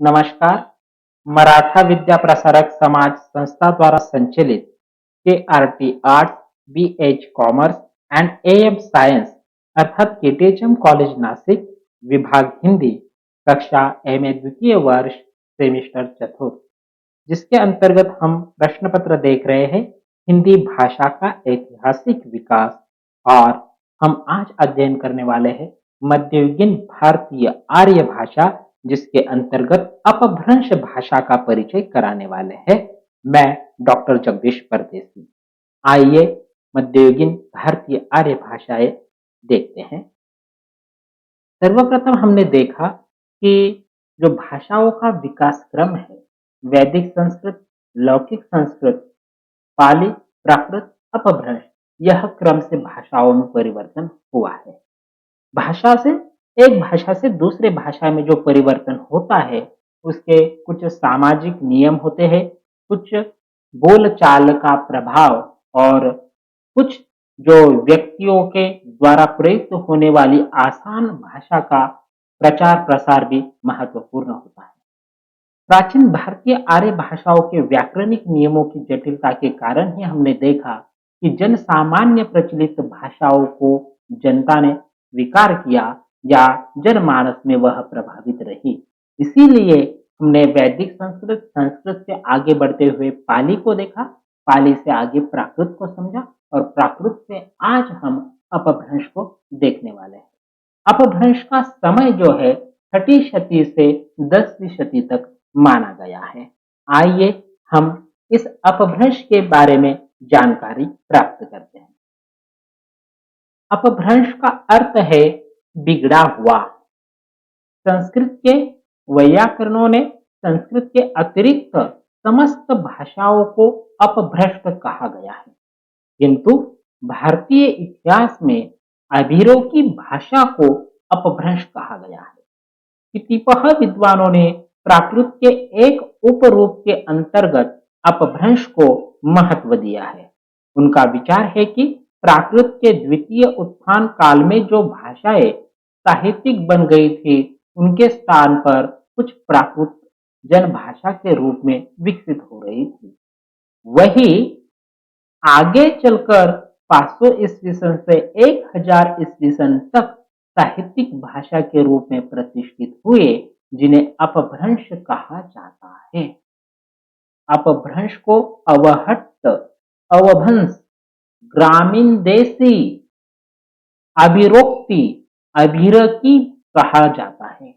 नमस्कार। मराठा विद्या प्रसारक समाज संस्था द्वारा संचालित KRT arts, BH commerce and AM science अर्थात केटीएचएम कॉलेज नासिक, विभाग हिंदी, कक्षा MA द्वितीय वर्ष, सेमिस्टर चतुर्थ, जिसके अंतर्गत हम प्रश्न पत्र देख रहे हैं हिंदी भाषा का ऐतिहासिक विकास। और हम आज अध्ययन करने वाले हैं मध्ययुगीन भारतीय आर्य भाषा, जिसके अंतर्गत अपभ्रंश भाषा का परिचय कराने वाले हैं मैं डॉक्टर जगदीश परदेसी। आइए मध्ययुगीन भारतीय आर्य भाषाएं देखते हैं। सर्वप्रथम हमने देखा कि जो भाषाओं का विकास क्रम है, वैदिक संस्कृत, लौकिक संस्कृत, पाली, प्राकृत, अपभ्रंश, यह क्रम से भाषाओं में परिवर्तन हुआ है। भाषा से एक भाषा से दूसरे भाषा में जो परिवर्तन होता है, उसके कुछ सामाजिक नियम होते हैं, कुछ बोलचाल का प्रभाव और कुछ जो व्यक्तियों के द्वारा प्रयुक्त होने वाली आसान भाषा का प्रचार प्रसार भी महत्वपूर्ण होता है। प्राचीन भारतीय आर्य भाषाओं के व्याकरणिक नियमों की जटिलता के कारण ही हमने देखा कि जन सामान्य प्रचलित भाषाओं को जनता ने स्वीकार किया या जनमानस में वह प्रभावित रही। इसीलिए हमने वैदिक संस्कृत, संस्कृत से आगे बढ़ते हुए पाली को देखा, पाली से आगे प्राकृत को समझा और प्राकृत से आज हम अपभ्रंश को देखने वाले हैं। अपभ्रंश का समय जो है छठी शती से 10वीं शती तक माना गया है। आइए हम इस अपभ्रंश के बारे में जानकारी प्राप्त करते हैं। अपभ्रंश का अर्थ है बिगड़ा हुआ। संस्कृत के वैयाकरणों ने संस्कृत के अतिरिक्त समस्त भाषाओं को अपभ्रष्ट कहा गया है, किंतु भारतीय इतिहास में अभिरोह की भाषा को अपभ्रंश कहा गया है। कतिपय विद्वानों ने प्राकृत के एक उपरूप के अंतर्गत अपभ्रंश को महत्व दिया है। उनका विचार है कि प्राकृत के द्वितीय उत्थान काल में जो भाषाएं साहित्यिक बन गई थी, उनके स्थान पर कुछ प्राकृत जनभाषा के रूप में विकसित हो रही थी। वही आगे चलकर 500 ईस्वी सन से 1000 ईस्वी सन तक साहित्यिक भाषा के रूप में प्रतिष्ठित हुए, जिन्हें अपभ्रंश कहा जाता है। अपभ्रंश को अवहट्ट, अवभंश, ग्रामीण देशी, अभिरोक्ति, अभिरकी कहा जाता है।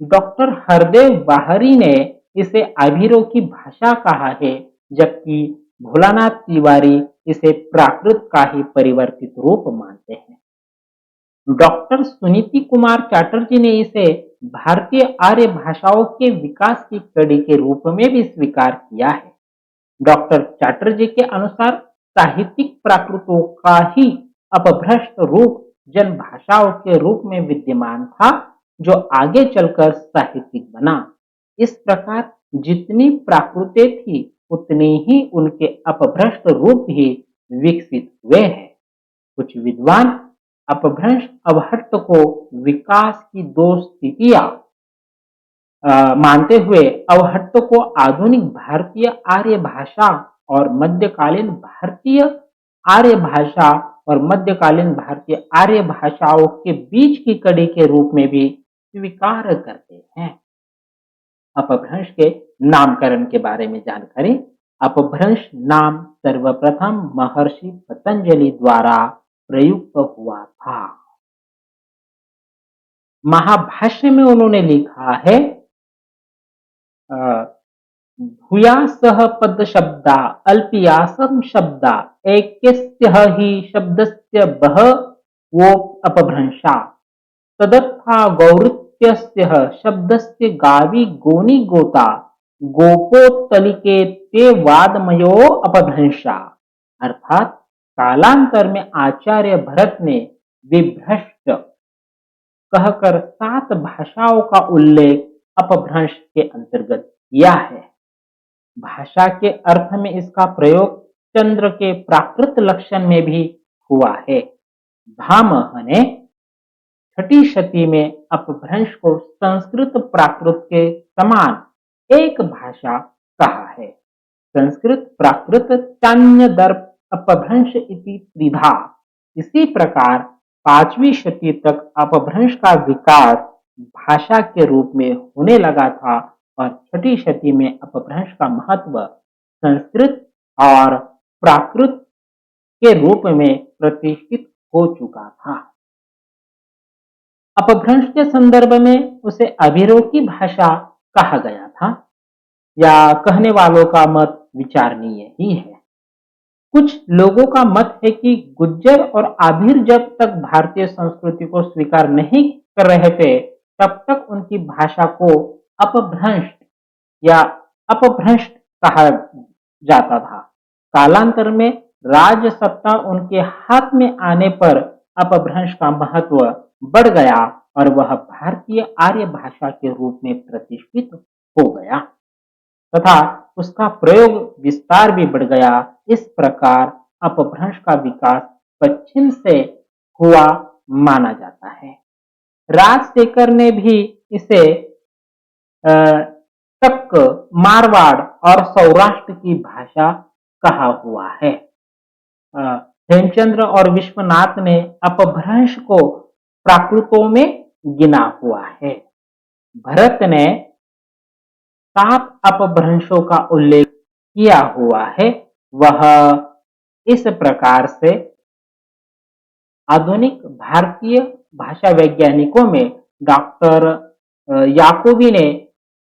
डॉक्टर हरदेव बाहरी ने इसे अभिरोकी भाषा कहा है, जबकि भोलानाथ तिवारी इसे प्राकृत का ही परिवर्तित रूप मानते हैं। डॉक्टर सुनीति कुमार चैटर्जी ने इसे भारतीय आर्य भाषाओं के विकास की कड़ी के रूप में भी स्वीकार किया है। डॉक्टर चैटर्जी के अनुसार साहित्यिक प्राकृतों का ही अपभ्रष्ट रूप जन भाषाओं के रूप में विद्यमान था, जो आगे चलकर साहित्यिक बना। इस प्रकार जितनी प्राकृतें थी, उतनी ही उनके अपभ्रष्ट रूप ही विकसित हुए हैं। कुछ विद्वान अपभ्रंश अवहट्ट को विकास की दो स्थितियां मानते हुए अवहट्ट को आधुनिक भारतीय आर्य भाषा और मध्यकालीन भारतीय आर्य भाषा और मध्यकालीन भारतीय आर्य भाषाओं के बीच की कड़ी के रूप में भी स्वीकार करते हैं। अपभ्रंश के नामकरण के बारे में जानकारी। अपभ्रंश नाम सर्वप्रथम महर्षि पतंजलि द्वारा प्रयुक्त हुआ था। महाभाष्य में उन्होंने लिखा है, भूयासः पद शब्दा अल्पियासम शब्दा ऐक्यस्य ही शब्दस्य बह वो अपभ्रंशा तदर्था गौरत्यस्य शब्दस्य गावी गोनी गोता गोपोत्तलिके ते वादमयो अपभ्रंशा। अर्थात कालांतर में आचार्य भरत ने विभ्रष्ट कहकर 7 भाषाओं का उल्लेख अपभ्रंश के अंतर्गत किया है। भाषा के अर्थ में इसका प्रयोग चंद्र के प्राकृत लक्षण में भी हुआ है। भामह ने छठी शती में अपभ्रंश को संस्कृत प्राकृत के समान एक भाषा कहा है। संस्कृत प्राकृत चान्य दर्प अपभ्रंश इति त्रिधा। इसी प्रकार 5वीं शती तक अपभ्रंश का विकास भाषा के रूप में होने लगा था और छठी शती में अपभ्रंश का महत्व संस्कृत और प्राकृत के रूप में प्रतिष्ठित हो चुका था। अपभ्रंश के संदर्भ में उसे अभिरोकी भाषा कहा गया था, या कहने वालों का मत विचारणीय ही है। कुछ लोगों का मत है कि गुज्जर और आभीर जब तक भारतीय संस्कृति को स्वीकार नहीं कर रहे थे, तब तक उनकी भाषा को अपभ्रंश या अपभ्रष्ट कहा जाता था। कालांतर में राज सत्ता उनके हाथ में आने पर अपभ्रंश का महत्व बढ़ गया और वह भारतीय आर्य भाषा के रूप में प्रतिष्ठित हो गया तथा उसका प्रयोग विस्तार भी बढ़ गया। इस प्रकार अपभ्रंश का विकास पश्चिम से हुआ माना जाता है। राजशेखर ने भी इसे तक मारवाड़ और सौराष्ट्र की भाषा कहा हुआ है। हेमचंद्र और विश्वनाथ ने अपभ्रंश को प्राकृतों में गिना हुआ है। भरत ने 7 अपभ्रंशों का उल्लेख किया हुआ है। वह इस प्रकार से आधुनिक भारतीय भाषा वैज्ञानिकों में डॉक्टर याकोबी ने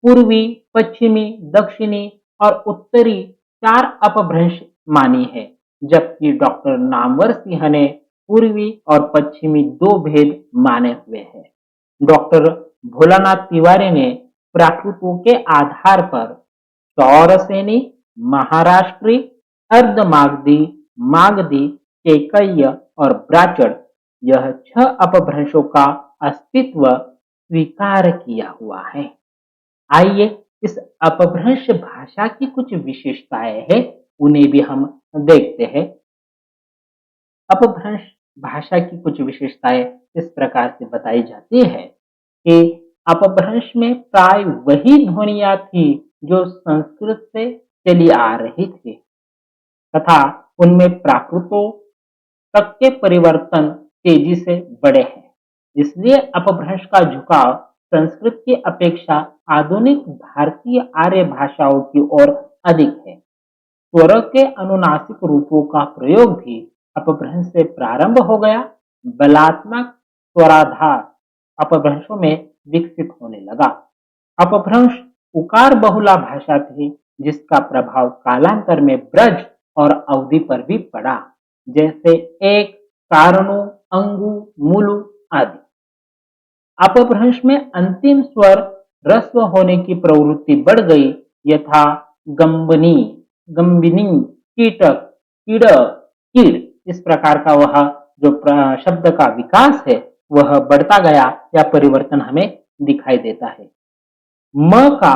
पूर्वी, पश्चिमी, दक्षिणी और उत्तरी 4 अपभ्रंश मानी है, जबकि डॉक्टर नामवर सिंह ने पूर्वी और पश्चिमी 2 भेद माने हुए हैं। डॉक्टर भोलानाथ तिवारी ने प्राकृतों के आधार पर सौरसेनी, महाराष्ट्री, अर्धमागधी, मागधी, केकय्य और ब्राचड़, यह 6 अपभ्रंशों का अस्तित्व स्वीकार किया हुआ है। आइए इस अपभ्रंश भाषा की कुछ विशेषताएं हैं, उन्हें भी हम देखते हैं। अपभ्रंश भाषा की कुछ विशेषताएं इस प्रकार से बताई जाती है कि अपभ्रंश में प्राय वही ध्वनियां थी जो संस्कृत से चली आ रही थी तथा उनमें प्राकृतों तक के परिवर्तन तेजी से बढ़े हैं। इसलिए अपभ्रंश का झुकाव संस्कृत की अपेक्षा आधुनिक भारतीय आर्य भाषाओं की ओर अधिक है। स्वर के अनुनासिक रूपों का प्रयोग भी अपभ्रंश से प्रारंभ हो गया। बलात्मक स्वराधार अपभ्रंशों में विकसित होने लगा। अपभ्रंश उकार बहुला भाषा थी, जिसका प्रभाव कालांतर में ब्रज और अवधि पर भी पड़ा, जैसे एक, कारणु, अंगु, मुलु आदि। अपभ्रंश में अंतिम स्वर रस्व होने की प्रवृत्ति बढ़ गई, यथा गंबनी, गंबिनी, कीटक, कीड़, कीड़। इस प्रकार का वह जो शब्द का विकास है वह बढ़ता गया या परिवर्तन हमें दिखाई देता है। म का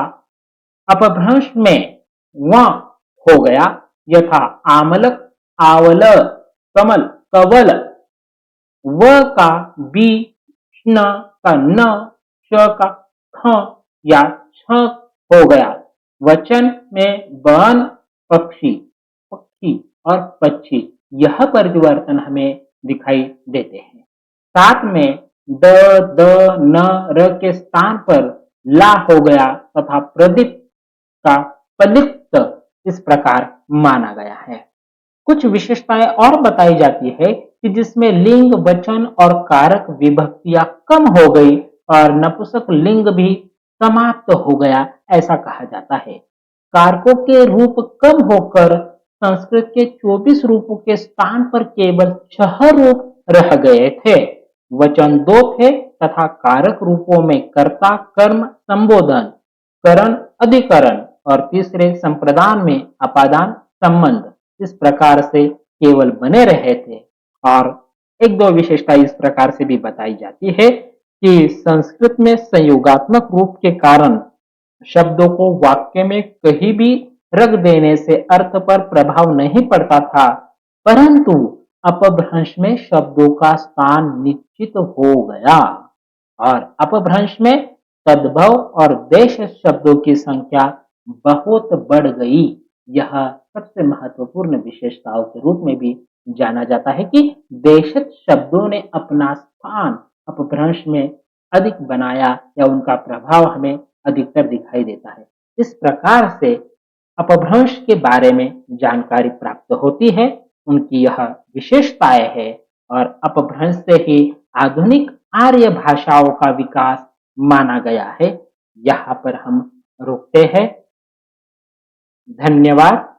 अपभ्रंश में व हो गया, यथा आमलक, आवल, कमल, कवल। व का बी, न का न, श का ख या छ हो गया। वचन में बन, पक्षी, पक्षी और पक्षी, यह परिवर्तन हमें दिखाई देते हैं। साथ में द, द, न, र के स्थान पर ला हो गया तथा प्रदीप का पलिप्त इस प्रकार माना गया है। कुछ विशेषताएं और बताई जाती है कि जिसमें लिंग, वचन और कारक विभक्तियां कम हो गई और नपुंसक लिंग भी समाप्त हो गया, ऐसा कहा जाता है। कारकों के रूप कम होकर संस्कृत के 24 रूपों के स्थान पर केवल 6 रूप रह गए थे। वचन 2 थे तथा कारक रूपों में कर्ता, कर्म, संबोधन, करण, अधिकरण और तीसरे संप्रदान में अपादान, संबंध इस प्रकार से केवल बने रहे थे। और 1-2 विशेषता इस प्रकार से भी बताई जाती है कि संस्कृत में संयोगात्मक रूप के कारण शब्दों को वाक्य में कहीं भी रख देने से अर्थ पर प्रभाव नहीं पड़ता था, परंतु अपभ्रंश में शब्दों का स्थान निश्चित हो गया। और अपभ्रंश में तद्भव और देश शब्दों की संख्या बहुत बढ़ गई। यह सबसे महत्वपूर्ण विशेषताओं के रूप में भी जाना जाता है कि देशज शब्दों ने अपना स्थान अपभ्रंश में अधिक बनाया या उनका प्रभाव हमें अधिकतर दिखाई देता है। इस प्रकार से अपभ्रंश के बारे में जानकारी प्राप्त होती है, उनकी यह विशेषताएं है और अपभ्रंश से ही आधुनिक आर्य भाषाओं का विकास माना गया है। यहाँ पर हम रुकते हैं। धन्यवाद।